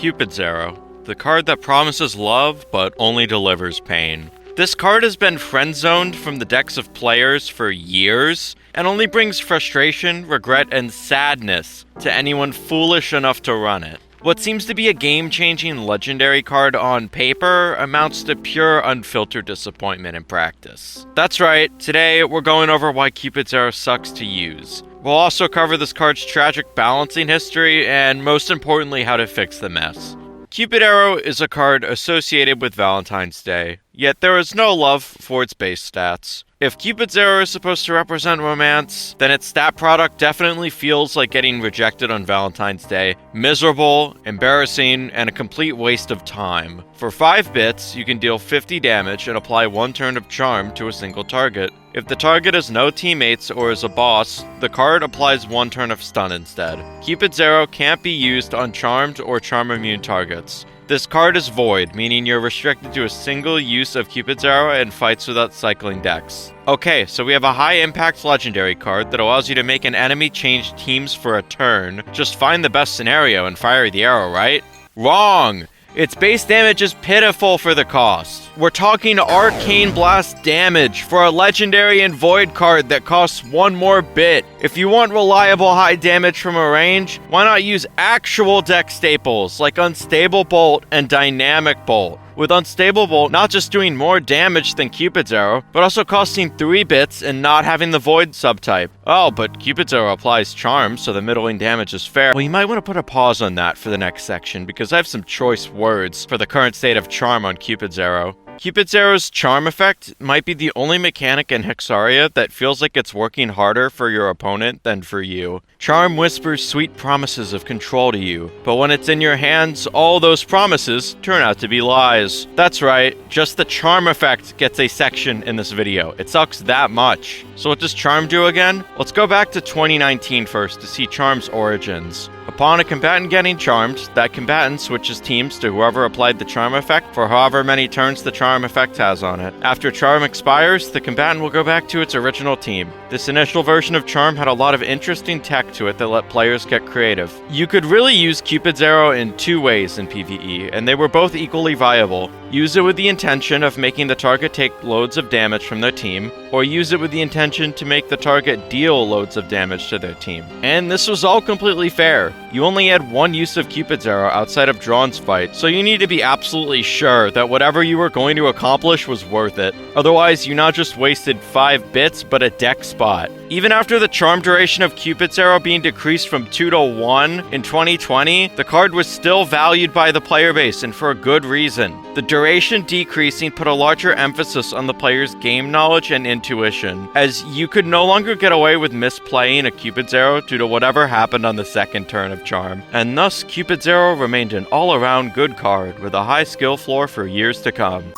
Cupid's Arrow, the card that promises love but only delivers pain. This card has been friend-zoned from the decks of players for years, and only brings frustration, regret, and sadness to anyone foolish enough to run it. What seems to be a game-changing legendary card on paper amounts to pure unfiltered disappointment in practice. That's right, today we're going over why Cupid's Arrow sucks to use. We'll also cover this card's tragic balancing history, and most importantly, how to fix the mess. Cupid Arrow is a card associated with Valentine's Day, yet there is no love for its base stats. If Cupid's Arrow is supposed to represent romance, then its stat product definitely feels like getting rejected on Valentine's Day. Miserable, embarrassing, and a complete waste of time. For 5 bits, you can deal 50 damage and apply 1 turn of charm to a single target. If the target has no teammates or is a boss, the card applies 1 turn of stun instead. Cupid's Arrow can't be used on charmed or charm-immune targets. This card is void, meaning you're restricted to a single use of Cupid's Arrow and fights without cycling decks. Okay, so we have a high-impact legendary card that allows you to make an enemy change teams for a turn. Just find the best scenario and fire the arrow, right? Wrong! Its base damage is pitiful for the cost. We're talking Arcane Blast damage for a legendary and void card that costs 1 more bit. If you want reliable high damage from a range, why not use actual deck staples like Unstable Bolt and Dynamic Bolt? With Unstable Bolt not just doing more damage than Cupid's Arrow, but also costing 3 bits and not having the Void subtype. Oh, but Cupid's Arrow applies Charm, so the middling damage is fair. Well, you might want to put a pause on that for the next section, because I have some choice words for the current state of Charm on Cupid's Arrow. Cupid's Arrow's Charm effect might be the only mechanic in Hexaria that feels like it's working harder for your opponent than for you. Charm whispers sweet promises of control to you, but when it's in your hands, all those promises turn out to be lies. That's right, just the Charm effect gets a section in this video. It sucks that much. So what does Charm do again? Let's go back to 2019 first to see Charm's origins. Upon a combatant getting charmed, that combatant switches teams to whoever applied the charm effect for however many turns the charm effect has on it. After charm expires, the combatant will go back to its original team. This initial version of charm had a lot of interesting tech to it that let players get creative. You could really use Cupid's Arrow in 2 ways in PvE, and they were both equally viable. Use it with the intention of making the target take loads of damage from their team, or use it with the intention to make the target deal loads of damage to their team. And this was all completely fair. You only had 1 use of Cupid's Arrow outside of Drawn's fight, so you need to be absolutely sure that whatever you were going to accomplish was worth it. Otherwise, you not just wasted 5 bits, but a deck spot. Even after the charm duration of Cupid's Arrow being decreased from 2 to 1 in 2020, the card was still valued by the player base, and for a good reason. The duration decreasing put a larger emphasis on the player's game knowledge and intuition, as you could no longer get away with misplaying a Cupid's Arrow due to whatever happened on the second turn of charm. And thus, Cupid's Arrow remained an all-around good card with a high skill floor for years to come.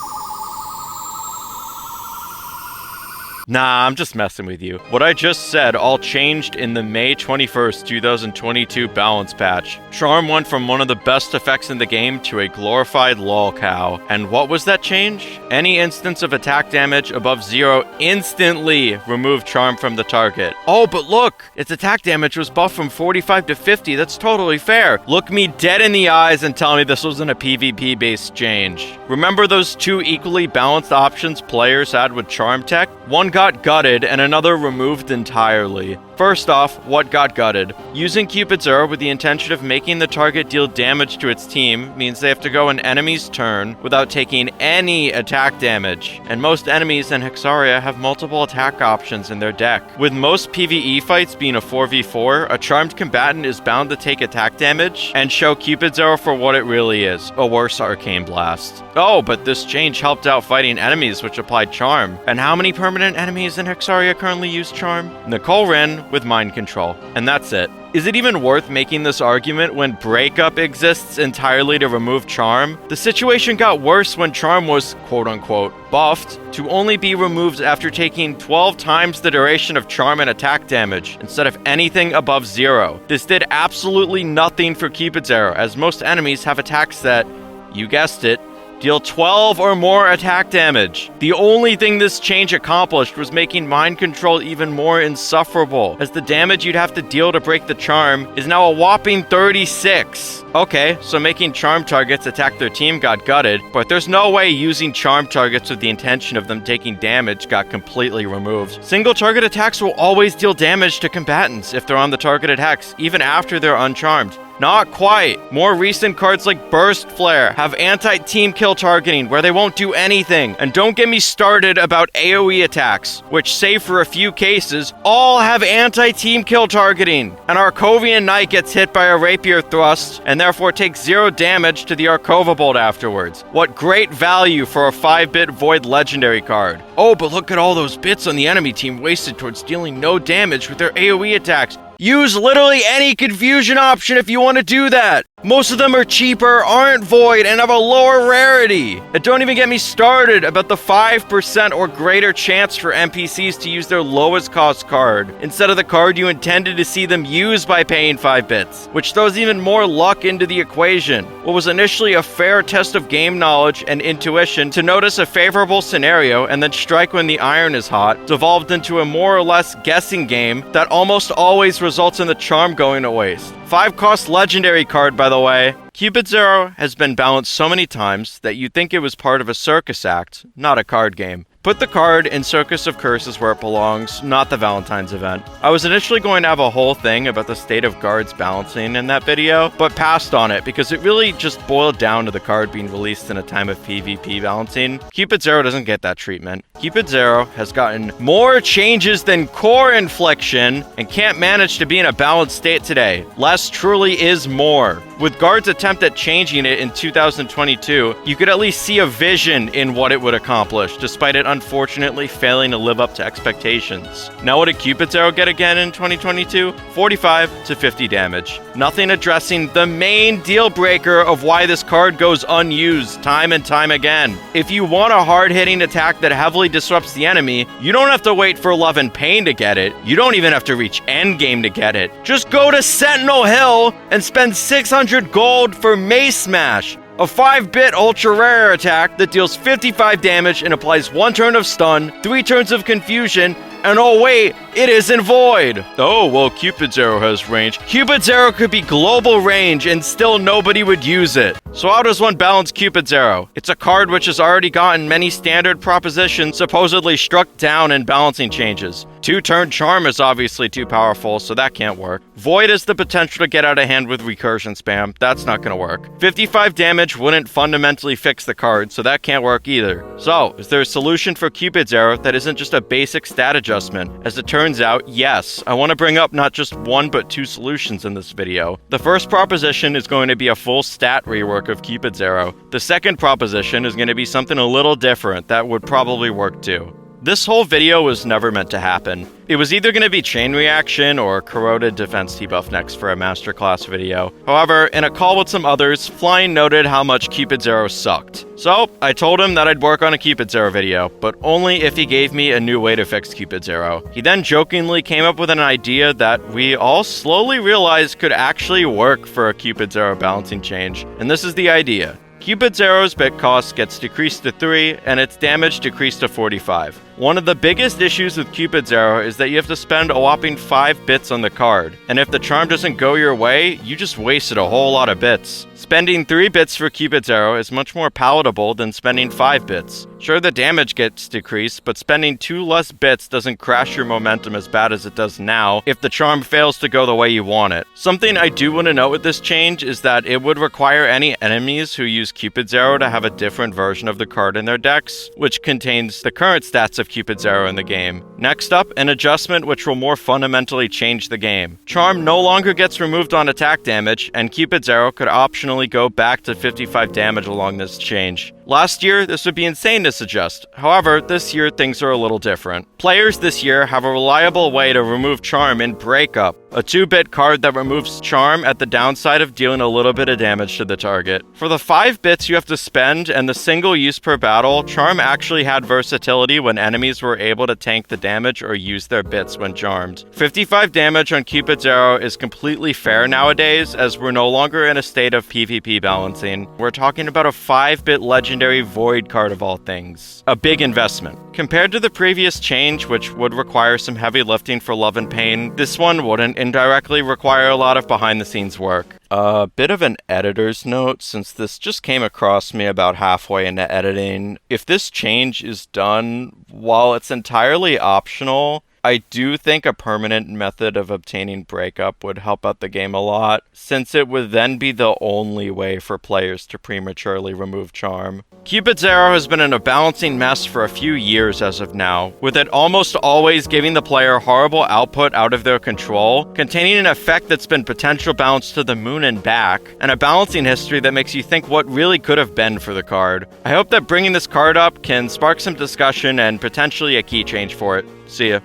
Nah, I'm just messing with you. What I just said all changed in the May 21st, 2022 balance patch. Charm went from one of the best effects in the game to a glorified lol cow. And what was that change? Any instance of attack damage above 0 instantly removed Charm from the target. Oh, but look! Its attack damage was buffed from 45 to 50. That's totally fair. Look me dead in the eyes and tell me this wasn't a PvP-based change. Remember those 2 equally balanced options players had with Charm tech? One got gutted and another removed entirely. First off, what got gutted? Using Cupid's Arrow with the intention of making the target deal damage to its team means they have to go an enemy's turn without taking any attack damage. And most enemies in Hexaria have multiple attack options in their deck. With most PvE fights being a 4v4, a charmed combatant is bound to take attack damage and show Cupid's Arrow for what it really is, a worse Arcane Blast. Oh, but this change helped out fighting enemies which applied Charm. And how many permanent enemies in Hexaria currently use Charm? Nicole Rin with Mind Control. And that's it. Is it even worth making this argument when Breakup exists entirely to remove Charm? The situation got worse when Charm was, quote-unquote, buffed to only be removed after taking 12 times the duration of Charm and attack damage, instead of anything above 0. This did absolutely nothing for Cupid's Arrow, as most enemies have attacks that, you guessed it, deal 12 or more attack damage. The only thing this change accomplished was making mind control even more insufferable, as the damage you'd have to deal to break the charm is now a whopping 36. Okay, so making charm targets attack their team got gutted, but there's no way using charm targets with the intention of them taking damage got completely removed. Single target attacks will always deal damage to combatants if they're on the targeted hex, even after they're uncharmed. Not quite. More recent cards like Burst Flare have anti-team kill targeting where they won't do anything. And don't get me started about AoE attacks, which, save for a few cases, all have anti-team kill targeting. An Arcovian Knight gets hit by a Rapier Thrust and therefore takes 0 damage to the Arcova Bolt afterwards. What great value for a 5-bit Void legendary card. Oh, but look at all those bits on the enemy team wasted towards dealing no damage with their AoE attacks. Use literally any confusion option if you want to do that. Most of them are cheaper, aren't void, and have a lower rarity. And don't even get me started about the 5% or greater chance for NPCs to use their lowest cost card instead of the card you intended to see them use by paying 5 bits, which throws even more luck into the equation. What was initially a fair test of game knowledge and intuition to notice a favorable scenario and then strike when the iron is hot devolved into a more or less guessing game that almost always results in the charm going to waste. 5-cost legendary card, by the way. Cupid's Arrow has been balanced so many times that you'd think it was part of a circus act, not a card game. Put the card in Circus of Curses where it belongs, not the Valentine's event. I was initially going to have a whole thing about the state of guards balancing in that video, but passed on it because it really just boiled down to the card being released in a time of PvP balancing. Cupid's Arrow doesn't get that treatment. Cupid's Arrow has gotten more changes than Core Infliction and can't manage to be in a balanced state today. Less truly is more. With Guard's attempt at changing it in 2022, you could at least see a vision in what it would accomplish, despite it unfortunately failing to live up to expectations. Now what did Cupid's Arrow get again in 2022? 45 to 50 damage. Nothing addressing the main deal breaker of why this card goes unused time and time again. If you want a hard-hitting attack that heavily disrupts the enemy, you don't have to wait for Love and Pain to get it. You don't even have to reach endgame to get it. Just go to Sentinel Hill and spend 600 gold for Mace Smash, a 5-bit ultra rare attack that deals 55 damage and applies 1 turn of stun, 3 turns of confusion, and oh wait, it isn't void. Oh, well, Cupid's Arrow has range. Cupid's Arrow could be global range and still nobody would use it. So how does one balance Cupid's Arrow? It's a card which has already gotten many standard propositions supposedly struck down in balancing changes. 2-turn Charm is obviously too powerful, so that can't work. Void has the potential to get out of hand with recursion spam. That's not gonna work. 55 damage wouldn't fundamentally fix the card, so that can't work either. So, is there a solution for Cupid's Arrow that isn't just a basic stat adjustment? As it turns out, yes. I want to bring up not just one but 2 solutions in this video. The first proposition is going to be a full stat rework of Cupid's Arrow. The second proposition is going to be something a little different that would probably work too. This whole video was never meant to happen. It was either going to be Chain Reaction or Corroded Defense debuff next for a Masterclass video. However, in a call with some others, Flying noted how much Cupid's Arrow sucked. So, I told him that I'd work on a Cupid's Arrow video, but only if he gave me a new way to fix Cupid's Arrow. He then jokingly came up with an idea that we all slowly realized could actually work for a Cupid's Arrow balancing change, and this is the idea. Cupid's Arrow's bit cost gets decreased to 3, and its damage decreased to 45. One of the biggest issues with Cupid's Arrow is that you have to spend a whopping 5 bits on the card, and if the charm doesn't go your way, you just wasted a whole lot of bits. Spending 3 bits for Cupid's Arrow is much more palatable than spending 5 bits. Sure, the damage gets decreased, but spending 2 less bits doesn't crash your momentum as bad as it does now if the charm fails to go the way you want it. Something I do want to note with this change is that it would require any enemies who use Cupid's Arrow to have a different version of the card in their decks, which contains the current stats of Cupid's Arrow in the game. Next up, an adjustment which will more fundamentally change the game. Charm no longer gets removed on attack damage, and Cupid's Arrow could optionally go back to 55 damage along this change. Last year, this would be insane to suggest. However, this year things are a little different. Players this year have a reliable way to remove Charm in Breakup, a 2-bit card that removes Charm at the downside of dealing a little bit of damage to the target. For the 5 bits you have to spend and the single use per battle, Charm actually had versatility when enemies enemies were able to tank the damage or use their bits when charmed. 55 damage on Cupid's Arrow is completely fair nowadays, as we're no longer in a state of PvP balancing. We're talking about a 5-bit legendary Void card of all things. A big investment. Compared to the previous change, which would require some heavy lifting for Love and Pain, this one wouldn't indirectly require a lot of behind-the-scenes work. A bit of an editor's note, since this just came across me about halfway into editing. If this change is done while it's entirely optional, I do think a permanent method of obtaining breakup would help out the game a lot, since it would then be the only way for players to prematurely remove charm. Cupid's Arrow has been in a balancing mess for a few years as of now, with it almost always giving the player horrible output out of their control, containing an effect that's been potential balance to the moon and back, and a balancing history that makes you think what really could have been for the card. I hope that bringing this card up can spark some discussion and potentially a key change for it. See ya.